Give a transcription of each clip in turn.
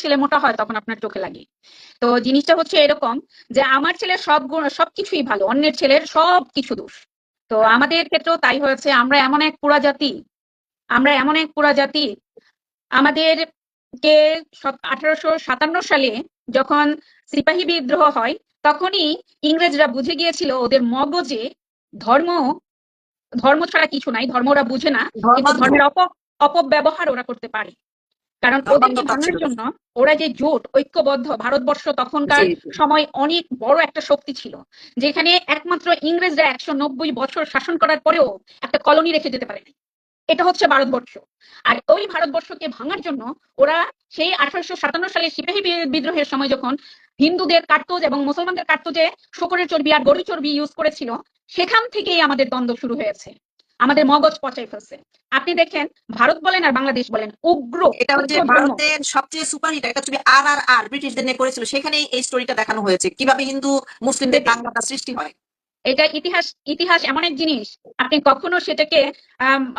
ছেলে মোটা হয় তখন আপনার চোখে লাগে। তো জিনিসটা হচ্ছে এরকম যে আমার ছেলের সব গুণ সবকিছুই ভালো, অন্যের ছেলের সব কিছু দোষ। তো আমাদের ক্ষেত্রেও তাই হয়েছে। আমরা এমন এক পুরা জাতি। আমাদেরকে 1857 সালে যখন সিপাহী বিদ্রোহ হয়, তখনই ইংরেজরা বুঝে গিয়েছিল ওদের মগজে ধর্ম ধর্ম ছাড়া কিছু নাই, ধর্ম ওরা বুঝে না, কিন্তু ধর্মান্ধ। ধর্মের অপব্যবহার ওরা করতে পারে। কারণ ওদেরকে ধর্মান্ধতা ভাঙার ছিল। জন্য ওরা যে জোট ঐক্যবদ্ধ ভারতবর্ষ জি তখনকার জি। সময় অনেক বড় একটা শক্তি ছিল, যেখানে একমাত্র ইংরেজরা 190 বছর শাসন করার পরেও একটা কলোনি রেখে যেতে পারে। এটা হচ্ছে ভারতবর্ষ। আর ওই ভারতবর্ষকে ভাঙার জন্য ওরা সেই 1857 সালে সিপাহী বিদ্রোহের সময় যখন হিন্দুদের কাটতো এবং মুসলমানদের কাটতো, যে শূকরের চর্বি আর গরুর চর্বি ইউজ করেছিল, সেখান থেকেই আমাদের দ্বন্দ্ব শুরু হয়েছে। আমাদের মগজ পচাই ফেলছে। আপনি দেখেন, ভারত বলেন আর বাংলাদেশ বলেন, উগ্র এটা হচ্ছে উগ্র ধর্ম। ভারতের সবচেয়ে সুপারহিট একটা ছবি RRR, ব্রিটিশদের নিয়ে করেছিল, সেখানে এই স্টোরিটা দেখানো হয়েছে কিভাবে হিন্দু মুসলিমদের সেটাই। দাঙ্গাটা সৃষ্টি হয়। এটা ইতিহাস। ইতিহাস এমন এক জিনিস, আপনি কখনো সেটাকে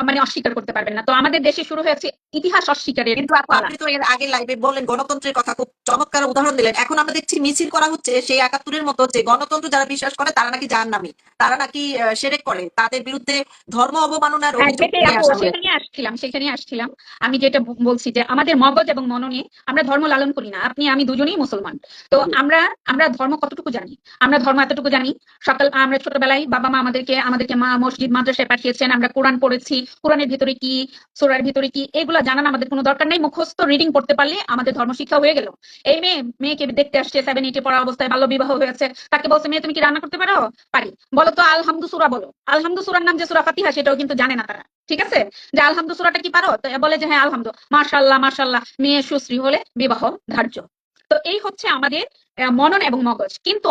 মানে অস্বীকার করতে পারবেন না। তো আমাদের দেশে শুরু হয়েছে ইতিহাস অস্বীকারের কিন্তু আপু, পালা। আপনি তো এর আগের লাইভে বললেন গণতন্ত্রের কথা, খুব চমৎকার উদাহরণ দিলেন। এখন আমরা দেখছি মিছিল করা হচ্ছে সেই 71-এর মতো, যে গণতন্ত্র যারা বিশ্বাস করে তারা নাকি জাহান্নামী, তারা নাকি শিরক করে, তাদের বিরুদ্ধে ধর্ম অবমাননার হ্যাঁ, অভিযোগ সেটাই নিয়ে আপু, আসা হয়েছে। সেখানে আসছিলাম। আমি যেটা বলছি যে আমাদের মগজ এবং মন নিয়ে আমরা ধর্ম লালন করি না। আপনি আমি দুজনেই মুসলমান। তো আমরা আমরা ধর্ম কতটুকু জানি? আমরা ধর্ম এতটুকু জানি, আমরা ছোটবেলায় বাবা মা আমাদেরকে মা মসজিদ মাদ্রাসায় পাঠিয়েছেন, আমরা কোরআন পড়েছি। কোরআনের ভিতরে কি, সূরার ভিতরে কি, এগুলো জানার আমাদের কোনো দরকার নেই। মুখস্থ রিডিং করতে পারলে আমাদের ধর্ম শিক্ষা হয়ে গেল। এই মেয়েকে দেখতে আসছে 7-8 পড়া অবস্থায় বাল্য বিবাহ হয়েছে, তাকে বলছে, মেয়ে তুমি কি রান্না করতে পারো? পারি। বলো তো আলহামদু সূরা বলো। আলহামদু সূরার নাম যে সূরা ফাতিহা, সেটাও কিন্তু জানে না তারা। ঠিক আছে, যে আলহামদু সূরাটা কি পারো? তো বলে যে হ্যাঁ আলহামদু, মাশাআল্লাহ মাশাআল্লাহ, মেয়ে সুশ্রী হলে বিবাহ ধার্য। তো এই হচ্ছে আমাদের মনন এবং মগজ। কিন্তু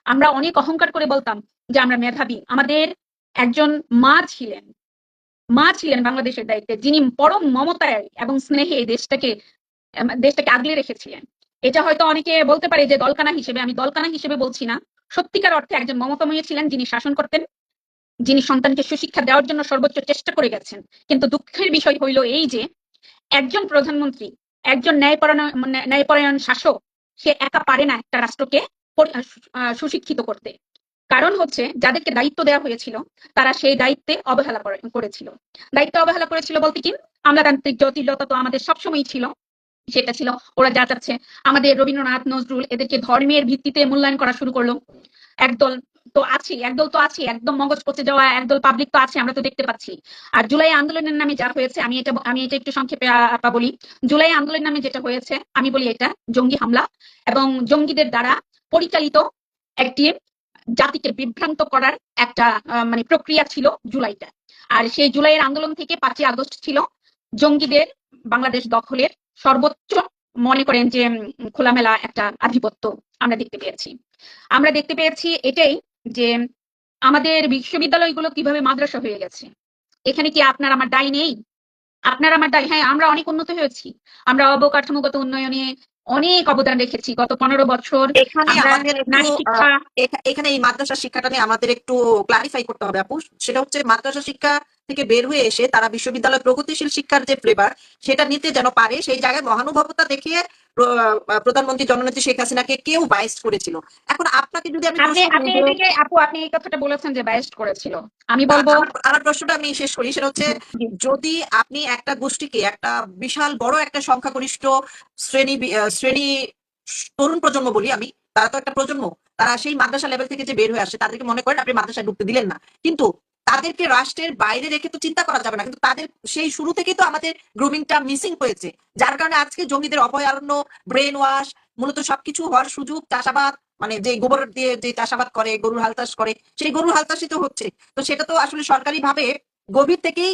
আমরা অনেক অহংকার করে বলতাম যে আমরা মেধাবী। আমাদের একজন মা ছিলেন, বাংলাদেশের দায়িত্বে, যিনি পরম মমতায় এবং স্নেহে এই দেশটাকে আগলে রেখেছিলেন। এটা হয়তো অনেকে বলতে পারে যে দলকানা হিসেবে, আমি দলকানা হিসেবে বলছি না। সত্যিকার অর্থে একজন মমতাময়ী ছিলেন, যিনি শাসন করতেন, যিনি সন্তানকে সুশিক্ষা দেওয়ার জন্য সর্বোচ্চ চেষ্টা করে গেছেন। কিন্তু দুঃখের বিষয় হইল এই যে একজন প্রধানমন্ত্রী, একজন ন্যায়পরায়ণ শাসক, সে একা পারে না একটা রাষ্ট্রকে সুশিক্ষিত করতে। কারণ হচ্ছে যাদেরকে দায়িত্ব দেওয়া হয়েছিল তারা সেই দায়িত্বে অবহেলা করেছিল। দায়িত্ব অবহেলা করেছিল বলতে কি, আমলাতান্ত্রিক জটিলতা তো আমাদের সবসময় ছিল। সেটা ছিল, ওরা যা চাচ্ছে, আমাদের রবীন্দ্রনাথ নজরুল এদেরকে ধর্মের ভিত্তিতে মূল্যায়ন করা শুরু করলো। একদল একদল তো আছে একদম মগজ পচে যাওয়া, একদল পাবলিক তো আছে, আমরা তো দেখতে পাচ্ছি। আর জুলাই আন্দোলনের নামে যা হয়েছে, আমি এটা একটু সংক্ষেপে আপা বলি। জুলাই আন্দোলনের নামে যেটা হয়েছে, আমি বলি এটা জঙ্গি হামলা, এবং জঙ্গিদের দ্বারা পরিচালিত একটি জাতিকে বিভ্রান্ত করার একটা মানে প্রক্রিয়া ছিল জুলাইটা। আর সেই জুলাইয়ের আন্দোলন থেকে 5ই আগস্ট ছিল জঙ্গিদের বাংলাদেশ দখলের সর্বোচ্চ, মনে করেন যে খোলামেলা একটা আধিপত্য আমরা দেখতে পেয়েছি এটাই, যে আমাদের বিশ্ববিদ্যালয়গুলো কিভাবে মাদ্রাসা হয়ে গেছে। এখানে কি আপনার আমার দায় নেই? আপনার আমার দায়। হ্যাঁ, আমরা অনেক উন্নত হয়েছি। আমরা অবকাঠামোগত উন্নয়নে অনেক অবদান রেখেছি গত 15 বছর। এখানে আমরা আমাদের একটু নারী শিক্ষা। এখানে এই মাদ্রাসা শিক্ষাটা নিয়ে আমাদের একটু ক্লারিফাই করতে হবে আপু। সেটা হচ্ছে মাদ্রাসা শিক্ষা থেকে বের হয়ে এসে তারা বিশ্ববিদ্যালয় প্রগতিশীল শিক্ষার যে ফ্লেভার সেটা নিতে যেন পারে, সেই জায়গায় মহানুভবতা দেখিয়ে প্রধানমন্ত্রী জননেত্রী শেখ হাসিনাকে কেউ বাইস্ট করেছিল। এখন আপনাকে যদি আমি আপনি প্রশ্ন করি আপনি যে, এটাকে আপু, আপনি এই কথাটা বলেছেন যে বায়াস্ট করেছিল। আমি না, বলবো, আমার আমার প্রশ্নটা আমি শেষ করি। সেটা হচ্ছে, যদি আপনি একটা গোষ্ঠীকে, একটা বিশাল বড় একটা সংখ্যাগরিষ্ঠ শ্রেণী তরুণ প্রজন্ম বলি আমি, তারা তো একটা প্রজন্ম, তারা সেই মাদ্রাসা লেভেল থেকে যে বের হয়ে আসে, তাদেরকে মনে করেন আপনি মাদ্রাসায় ঢুকতে দিলেন না, কিন্তু তাদেরকে রাষ্ট্রের বাইরে রেখে তো চিন্তা করা যাবে না। কিন্তু তাদের সেই শুরু থেকেই তো আমাদের গ্রুমিংটা মিসিং হয়েছে, যার কারণে আজকে জঙ্গিদের অভয়ারণ্য, ব্রেন ওয়াশ, মূলত সবকিছু হওয়ার সুযোগ, চাষাবাদ, মানে যে গোবর দিয়ে যে চাষাবাদ করে, গরুর হাল চাষ করে, সেই গরুর হাল চাষই তো হচ্ছে। তো সেটা তো আসলে সরকারি ভাবে গভীর থেকেই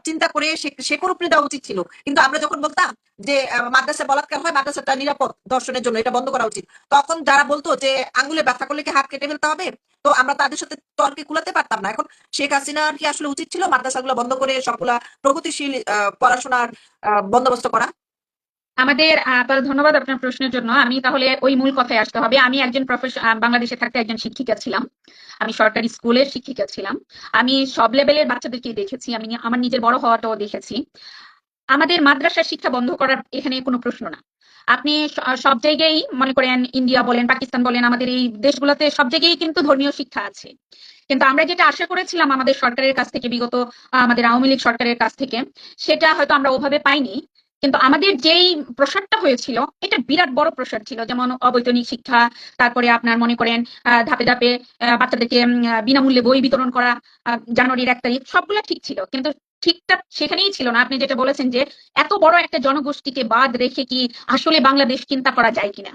চিন্তা করে শেকড় উপড়ে দেওয়া উচিত ছিল। কিন্তু আমরা যখন বলতাম যে মাদ্রাসায় বলাৎকার হয়, মাদ্রাসাটা নিরাপদ দর্শনের জন্য, এটা বন্ধ করা উচিত, তখন যারা বলতো যে আঙ্গুলে ব্যথা করলে কি হাত কেটে ফেলতে হবে, তো আমরা তাদের সাথে তর্কে কুলাতে পারতাম না। এখন শেখ হাসিনার কি আসলে উচিত ছিল মাদ্রাসাগুলো বন্ধ করে সবগুলা প্রগতিশীল পড়াশোনার বন্দোবস্ত করা? আমাদের তাহলে ধন্যবাদ আপনার প্রশ্নের জন্য। আমি তাহলে ওই মূল কথায় আসতে হবে। আমি একজন বাংলাদেশে থাকতে একজন শিক্ষিকা ছিলাম। আমি সরকারি স্কুলের শিক্ষিকা ছিলাম। আমি সব লেভেলের বাচ্চাদেরকেই দেখেছি। আমি আমার নিজের বড় হওয়াটাও দেখেছি। আমাদের মাদ্রাসার শিক্ষা বন্ধ করার এখানে কোনো প্রশ্ন না। আপনি সব জায়গায় মনে করেন ইন্ডিয়া বলেন, পাকিস্তান বলেন, আমাদের এই দেশগুলোতে সব জায়গায় কিন্তু ধর্মীয় শিক্ষা আছে। কিন্তু আমরা যেটা আশা করেছিলাম আমাদের সরকারের কাছ থেকে, বিগত আমাদের আওয়ামী লীগ সরকারের কাছ থেকে, সেটা হয়তো আমরা ওভাবে পাইনি। কিন্তু আমাদের যেই প্রসারটা হয়েছিল এটা বিরাট বড় প্রসার ছিল, যেমন অবৈতনিক শিক্ষা, তারপরে আপনার মনে করেন ধাপে ধাপে বাচ্চাদেরকে বিনামূল্যে বই বিতরণ করা, জানুয়ারির 1 তারিখ, সবগুলো ঠিক ছিল। কিন্তু ঠিকটা সেখানেই ছিল না। আপনি যেটা বলেছেন যে এত বড় একটা জনগোষ্ঠীকে বাদ রেখে কি আসলে বাংলাদেশ চিন্তা করা যায় কিনা?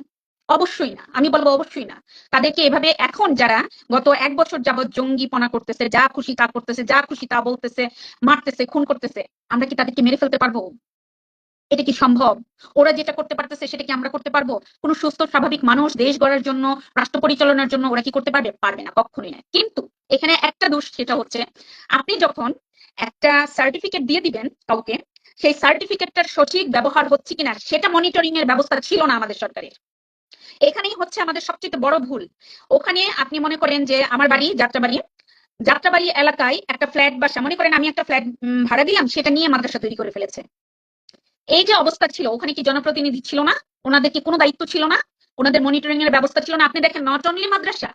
অবশ্যই না, আমি বলবো অবশ্যই না। তাদেরকে এভাবে এখন যারা গত 1 বছর যাবৎ জঙ্গিপনা করতেছে, যা খুশি তা করতেছে, যা খুশি তা বলতেছে, মারতেছে, খুন করতেছে, আমরা কি তাদেরকে মেরে ফেলতে পারবো? এটা কি সম্ভব? ওরা যেটা করতে পারতেছে সেটা কি আমরা করতে পারবো? কোন সুস্থ স্বাভাবিক মানুষ দেশ গড়ার জন্য, রাষ্ট্র পরিচালনার জন্য ওরা কি করতে পারবে? পারবে না, কখনোই না। কিন্তু এখানে একটা দোষ, সেটা হচ্ছে আপনি যখন একটা সার্টিফিকেট দিয়ে দিবেন কাউকে, সেই সার্টিফিকেটটার সঠিক ব্যবহার হচ্ছে কিনা সেটা মনিটরিং এর ব্যবস্থা ছিল না আমাদের সরকারের। এখানেই হচ্ছে আমাদের সবচেয়ে বড় ভুল। ওখানে আপনি মনে করেন যে আমার বাড়ি যাত্রাবাড়ি, যাত্রাবাড়ি এলাকায় একটা ফ্ল্যাট বাসা, মনে করেন আমি একটা ফ্ল্যাট ভাড়া দিলাম, সেটা নিয়ে মাদ্রাসা তৈরি করে ফেলেছে। এই যে অবস্থা ছিল, ওখানে কি জনপ্রতিনিধি ছিল না? ওনাদের কি কোনো দায়িত্ব ছিল না? ওনাদের মনিটরিং এর ব্যবস্থা ছিল না? আপনি দেখেন, নট অনলি মাদ্রাসা,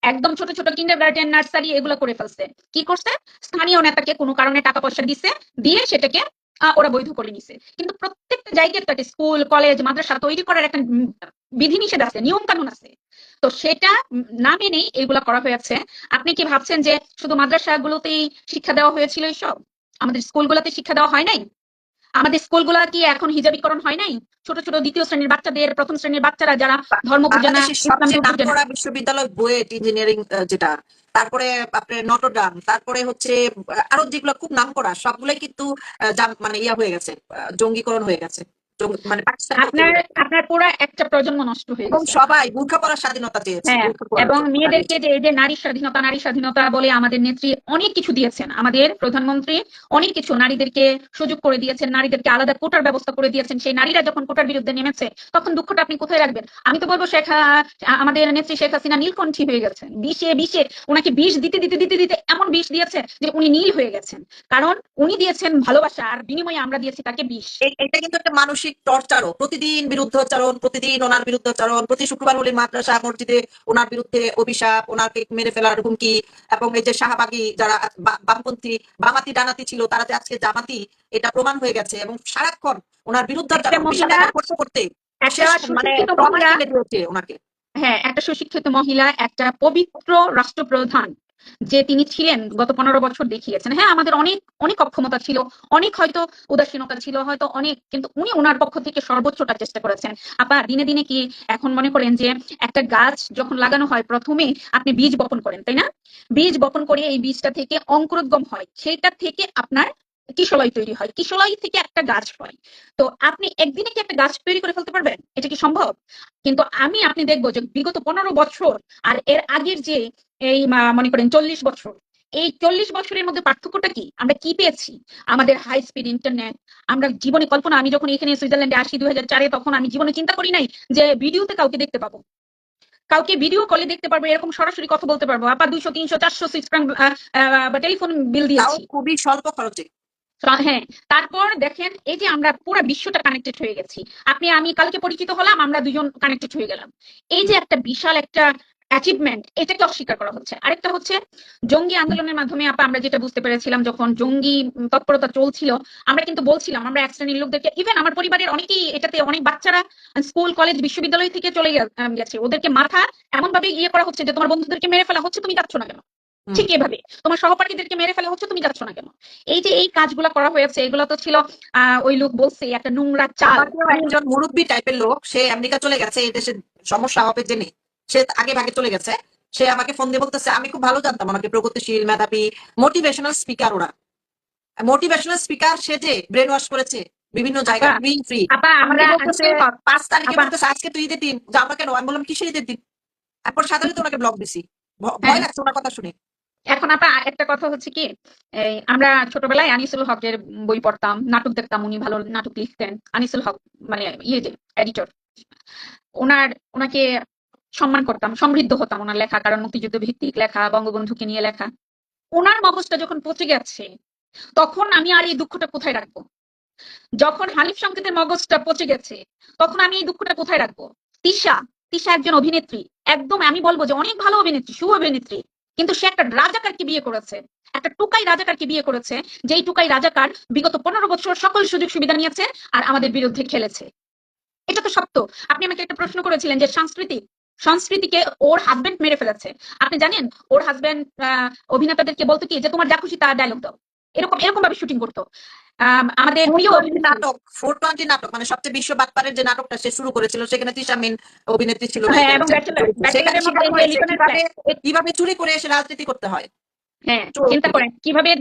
একদম ছোট ছোট কিন্ডারগার্টেন, নার্সারি, এগুলো করে ফেলছে। কি করছে? স্থানীয় নেতাকে কোনো কারণে টাকা পয়সা দিছে, দিয়ে সেটাকে ওরা বৈধ করে নিছে। কিন্তু প্রত্যেকটা জায়গায় তো একটা স্কুল, কলেজ, মাদ্রাসা তৈরি করার একটা বিধিনিষেধ আছে, নিয়ম কানুন আছে। তো সেটা না মেনেই এগুলা করা হয়েছে। আপনি কি ভাবছেন যে শুধু মাদ্রাসাগুলোতেই শিক্ষা দেওয়া হয়েছিল এইসব? আমাদের স্কুলগুলোতে শিক্ষা দেওয়া হয় নাই? আমাদের স্কুলগুলা কি এখন হিজাবীকরণ হয় নাই? ছোট ছোট দ্বিতীয় শ্রেণীর বাচ্চাদের, প্রথম শ্রেণীর বাচ্চারা যারা ধর্ম বুঝে না, বাংলাদেশের ইসলাম সবচেয়ে বুঝে না। নামকরা বিশ্ববিদ্যালয় বুয়েট ইঞ্জিনিয়ারিং, যেটা, তারপরে আপনার নটরডাম, তারপরে হচ্ছে আরো যেগুলো খুব নামকরা সবগুলাই কিন্তু মানে ইয়া হয়ে গেছে, জঙ্গিকরণ হয়ে গেছে, মানে পাকিস্তান কর্তৃক। আপনার আপনার পুরা একটা প্রজন্ম নষ্ট হয়ে এবং গেছে। সবাই বোরখা পরার স্বাধীনতা চেয়েছে, হ্যাঁ, বোরখা পরার এবং জন্য মেয়েদেরকে দাঁড়িয়েছে। যে এই যে নারী স্বাধীনতা, নারী স্বাধীনতা বলে আমাদের নেত্রী অনেক কিছু দিয়েছেন, আমাদের প্রধানমন্ত্রী অনেক কিছু নারীদেরকে সুযোগ করে দিয়েছেন, নারীদেরকে আলাদা কোটার ব্যবস্থা করে দিয়েছেন। সেই নারীরা যখন কোটার বিরুদ্ধে নেমেছে, তখন দুঃখটা আপনি কোথায় রাখবেন? আমি তো বলবো আমাদের নেত্রী শেখ হাসিনা নীলকণ্ঠী হয়ে গেছেন। বিষে বিষে ওনাকে বিষ দিতে দিতে দিতে দিতে এমন বিষ দিয়েছে যে উনি নীল হয়ে গেছেন। কারণ উনি দিয়েছেন ভালোবাসা, আর বিনিময়ে আমরা দিয়েছি তাকে বিষ। এটা কিন্তু একটা মানসিক টর্চারও, প্রতিদিন বিরুদ্ধাচরণ, প্রতিদিন ওনার বিরুদ্ধাচরণ, প্রতি শুক্রবার হলে মাদ্রাসা মসজিদে ওনার বিরুদ্ধে অভিশাপ, ওনাকে মেরে ফেলার হুমকি। এবং এই যে শাহবাগী যারা বামপন্থী, বামাতি ডানাতি ছিল, তারা যে আজকে জামাতি, এটা প্রমাণ হয়ে গেছে। এবং সারাক্ষণ ওনার একটা বিরুদ্ধাচরণ মহিলা, বিষাদাগার করতে করতে একটা শেষ মানে সুশিক্ষিত ট্রমায় মহিলা, ফেলে দিয়েছে ওনাকে। হ্যাঁ, একটা সুশিক্ষিত মহিলা, একটা পবিত্র রাষ্ট্রপ্রধান যে তিনি ছিলেন, গত 15 বছর দেখিয়েছেন। হ্যাঁ, আমাদের অনেক অনেক অক্ষমতা ছিল, অনেক হয়তো উদাসীনতা ছিল, হয়তো অনেক, কিন্তু উনি ওনার পক্ষ থেকে সর্বোচ্চটা চেষ্টা করেছেন। আপা, দিনে দিনে কি এখন মনে করেন যে একটা গাছ যখন লাগানো হয়, প্রথমে আপনি বীজ বপন করেন, তাই না? বীজ বপন করে এই বীজটা থেকে অঙ্কুরোদ্গম হয়, সেটা থেকে আপনার কিশলয় তৈরি হয়, কিশলয় থেকে একটা গাছ হয়। তো আপনি একদিনে কি একটা গাছ তৈরি করে ফেলতে পারবেন? এটা কি সম্ভব? কিন্তু আপনি দেখবো যে বিগত 15 বছর আর এর আগের যে এই মনে করেন 40 বছর, এই 40 বছরের মধ্যে পার্থক্যটা কি? আমরা কি পেয়েছি? আমাদের হাই স্পিড ইন্টারনেট। আমরা জীবনে কল্পনা, আমি যখন এখানে সুইজারল্যান্ডে আসি 2004-এ, তখন আমি জীবনে চিন্তা করি নাই যে ভিডিওতে কাউকে দেখতে পাবো, কাউকে ভিডিও কলে দেখতে পারবো, এরকম সরাসরি কথা বলতে পারবো। আপা 200, 300, 400 সুইস ফ্রাঙ্ক বা টেলিফোন বিল তাও দিয়েছি। খুবই স্বল্প খরচে। হ্যাঁ, তারপর দেখেন এই যে আমরা পুরো বিশ্বটা কানেক্টেড হয়ে গেছি। আমি কালকে পরিচিত হলাম, আমরা দুজন কানেক্টেড হয়ে গেলাম। এই যে একটা বিশাল একটা অ্যাচিভমেন্ট, এটাকে অস্বীকার করা হচ্ছে। আরেকটা হচ্ছে জঙ্গি আন্দোলনের মাধ্যমে আপা আমরা যেটা বুঝতে পেরেছিলাম, যখন জঙ্গি তৎপরতা চলছিল, আমরা কিন্তু বলছিলাম, আমরা এক শ্রেণীর লোকদেরকে, ইভেন আমার পরিবারের অনেকেই এটাতে, অনেক বাচ্চারা স্কুল, কলেজ, বিশ্ববিদ্যালয় থেকে চলে গেছে, ওদেরকে মাথা এমন ভাবে ইয়ে করা হচ্ছে যে তোমার বন্ধুদেরকে মেরে ফেলা হচ্ছে, তুমি যাচ্ছ না কেন? ঠিক এভাবে তোমার সহপাঠীদেরকে মেরে ফেলা হচ্ছে, তুমি যাচ্ছ না কেন? এই যে এই কাজগুলো করা হয়েছে, এগুলো তো ছিল ওই লোক বলছে একটা নোংরা চাল। আমাকেও একজন মুরব্বী টাইপের লোক, সে আমেরিকা চলে গেছে, এই দেশে সমস্যা হবে জেনে সে আগে ভাগে চলে গেছে। সে আমাকে ফোন দিয়ে বলতেছে, আমি খুব ভালো জানতাম ওনাকে, প্রগতিশীল, মেধাবী, মোটিভেশনাল স্পিকার। ওরা মোটিভেশনাল স্পিকার সেজে ব্রেন ওয়াশ করেছে বিভিন্ন আপা, জায়গায়, ফ্রি ফ্রি। আপা আমাকে আমরা বলতেছে আনিসুল হক, 5 তারিখে, আপা, বলতেছে আজকে তো ঈদের দিন, যাবো কেন? আমি বললাম কিসের ঈদের দিন? এরপর সাথে সাথে ওনাকে ব্লক দিছি। ভয় হ্যাঁ, লাগছে ওনার কথা শুনে। এখন আপা একটা কথা হচ্ছে কি, এই আমরা ছোটবেলায় আনিসুল হকের বই পড়তাম, নাটক দেখতাম, উনি ভালো নাটক লিখতেন। আনিসুল হক মানে ইয়ে যে এডিটর, ওনাকে সম্মান করতাম, সমৃদ্ধ হতাম ওনার লেখা, কারণ মুক্তিযুদ্ধ ভিত্তিক লেখা, বঙ্গবন্ধুকে নিয়ে লেখা। ওনার মগজটা যখন পচে গেছে, তখন আমি আর এই দুঃখটা কোথায় রাখবো? যখন হানিফ সংকেতের মগজটা পচে গেছে, তখন আমি এই দুঃখটা কোথায় রাখবো? তিশা, তিশা একজন অভিনেত্রী, একদম আমি বলবো যে অনেক ভালো অভিনেত্রী, সু অভিনেত্রী, কিন্তু সে একটা রাজাকারকে বিয়ে করেছে, একটা টুকাই রাজাকারকে বিয়ে করেছে, যেই টুকাই রাজাকার বিগত 15 বছর সকল সুযোগ সুবিধা নিয়েছে আর আমাদের বিরুদ্ধে খেলেছে। এটা তো সত্য। আপনি আমাকে একটা প্রশ্ন করেছিলেন যে সংস্কৃতিকে ওর হাজবেন্ড মেরে ফেলেছে। আপনি জানেন ওর হাজবেন্ড অভিনেতাদেরকে বলতো কি যে তোমার যা খুশি তা ডায়লগ দাও, এরকম এরকম ভাবে শুটিং করতো। আমাদের প্রিয় অভিনেত্রী নাটক 420 নাটক মানে সবচেয়ে বিশ্ব বাটপারের যে নাটকটা সে শুরু করেছিল সেখানে তিশা মেইন অভিনেত্রী ছিল, হ্যাঁ, নায়িকা এবং হিসেবে। সেখানে ব্যাচেলারের মধ্যে শেখানো যে হয়েছে লিটনের কিভাবে ফ্ল্যাট, কিভাবে চুরি করে এসে রাজনীতি করতে হয়। হ্যাঁ চোর চিন্তা থেকে। করেন কিভাবে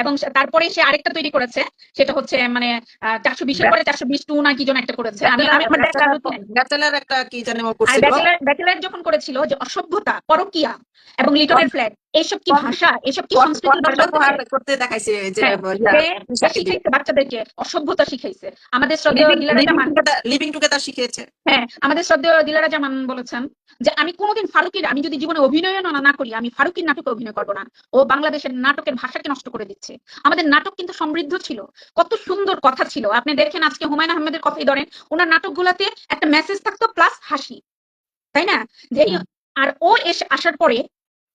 এবং তারপরে সে আরেকটা তৈরি করেছে, সেটা হচ্ছে মানে 420-এর পরে 420 টু না কি যেন একটা করেছে। আমি আমি আমার দেখা রুটিন। ব্যাচেলার একটা কি জানি ও আর করছিল। ব্যাচেলার যখন করেছিল যে অসভ্যতা, পরকীয়া এবং লিটনের ফ্ল্যাট, এইসব কি ভাষা, এসব কি সংস্কৃতির কন্ডম ভাষা হতে ব্যবহার পারে? করতে দেখাইছে যে হ্যাঁ, সে তিশাকে দিয়ে শিখাইছে বাচ্চাদেরকে, অসভ্যতা শিখাইছে। আমাদের শ্রদ্ধেয় দিলারা জামান, লিভিং টুগেদার শিখিয়েছে। হ্যাঁ আমাদের শ্রদ্ধেয় দিলারা জামান বলেছেন যে আমি কোনোদিন ফারুকির, আমি যদি জীবনে অভিনয় না করি, আমি ফারুকির নাটকে অভিনয় করবো না। ও বাংলাদেশের নাটকের ভাষাকে নষ্ট করে দিচ্ছে। আমাদের নাটক কিন্তু সমৃদ্ধ ছিল, কত সুন্দর কথা ছিল। আপনি দেখেন আজকে হুমায়ুন আহমেদের কথাই ধরেন, ওনার নাটকগুলাতে একটা মেসেজ থাকতো প্লাস হাসি, তাই না? যে আর ও এসে আসার পরে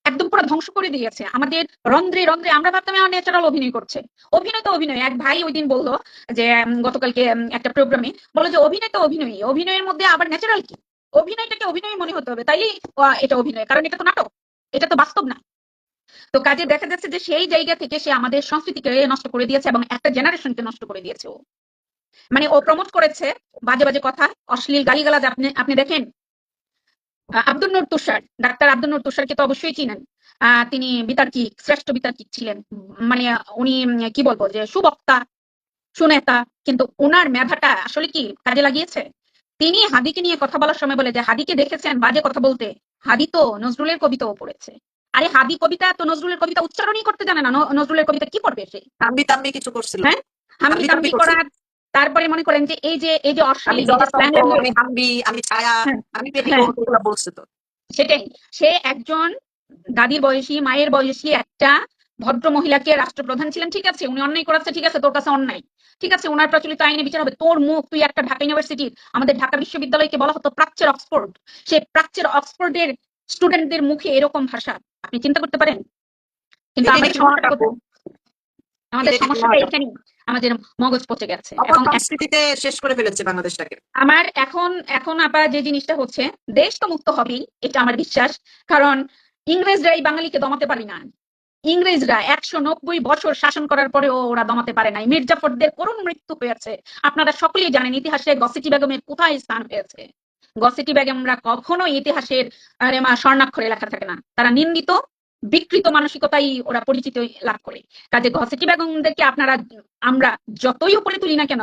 একদম পুরো ধ্বংস করে দিয়েছে আমাদের রন্ধ্রে রন্ধ্রে। আমরা ভাবতাম ন্যাচারাল অভিনয় করছে, অভিনয় তো অভিনয়। এক ভাই ওই দিন বললো যে গতকালকে একটা প্রোগ্রামে বললো যে অভিনয় তো অভিনয়, অভিনয়ের মধ্যে আবার ন্যাচারাল কি? অভিনয়টাকে অভিনয় মনে হতে হবে, তাইলেই এটা অভিনয়, কারণ এটা তো নাটক, এটা তো বাস্তব না। তো কাজে দেখা যাচ্ছে যে সেই জায়গা থেকে সে আমাদের সংস্কৃতিকে নষ্ট করে দিয়েছে এবং একটা জেনারেশনকে নষ্ট করে দিয়েছে। ও মানে ও প্রমোট করেছে বাজে বাজে কথা, অশ্লীল গালিগালাজ। আপনি আপনি দেখেন আব্দুল নূর তুষার, ডাক্তার আব্দুল নূর তুষারকে তো অবশ্যই চিনেন। তিনি বিতার্কিক, শ্রেষ্ঠ বিতার্কিক ছিলেন। মানে উনি কি বলবো যে সুবক্তা, সুনেতা, কিন্তু ওনার মেধাটা আসলে কি কাজে লাগিয়েছে? তিনি হাদিকে নিয়ে কথা বলার সময় বলে যে হাদিকে দেখেছেন বাজে কথা বলতে, হাদি তো নজরুলের কবিতাও পড়েছে। আরে হাদি কবিতা তো নজরুলের কবিতা উচ্চারণই করতে জানে না, নজরুলের কবিতা কি করবে সে? তাম্বি তাম্বি কিছু করছিল। হ্যাঁ, হাম্বি তাম্বি তাম্বি তাম্বি করছিল। করার। তারপরে মনে করেন যে এই যে আমি অশ্লীল, এই যে স্ল্যাং জলাতঙ্ক, ল্যাঙ্গুয়েজ। আমি হাম্বি, আমি ছায়া, হ্যাঁ, আমি হ্যাঁ, পেটিকোট, এগুলো বলছে তো। সেটাই। সে একজন দাদির বয়সী, মায়ের বয়সী একটা ভদ্র মহিলাকে রাষ্ট্রপ্রধান ছিলেন, ঠিক আছে, উনি অন্যায় করেছে, ঠিক আছে, তোর কাছে অন্যায়, ঠিক আছে, ওনার প্রচলিত আইনে বিচার হবে। তোর মুখ, তুই একটা ঢাকা ইউনিভার্সিটির, আমাদের ঢাকা বিশ্ববিদ্যালয়কে বলা হতো প্রাচ্যের অক্সফোর্ড, সে প্রাচ্যের অক্সফোর্ডের স্টুডেন্টদের মুখে এরকম ভাষা, আপনি চিন্তা করতে পারেন? কিন্তু এটাই আমাদের কি সমস্যাটা মহাকাব্য? কোথায়? আমাদের এটাই কি সমস্যাটা মহাকাব্য? এখানেই, আমাদের মগজ পচে গেছে। এবং অপসংস্কৃতিতে শেষ করে ফেলেছে বাংলাদেশটাকে। আমার এখন এখন আপা যে জিনিসটা হচ্ছে, দেশ তো মুক্ত হবেই, এটা আমার বিশ্বাস। কারণ ইংরেজরা এই বাঙালিকে দমাতে পারি না। ইংরেজরা 190 বছর শাসন করার পরেও ওরা দমাতে পারে নাই। মির্জাফরদের করুণ মৃত্যু হয়েছে, আপনারা সকলেই জানেন। ইতিহাসে গসিটি বেগমের কোথায় স্থান হয়েছে? গসিটি বেগমরা কখনো ইতিহাসের স্বর্ণাক্ষরে লেখা থাকে না, তারা নিন্দিত, বিকৃত মানসিকতাই ওরা পরিচিত লাভ করে। কাজে গসিটি বেগমদেরকে আপনারা আমরা যতই উপরে তুলি না কেন,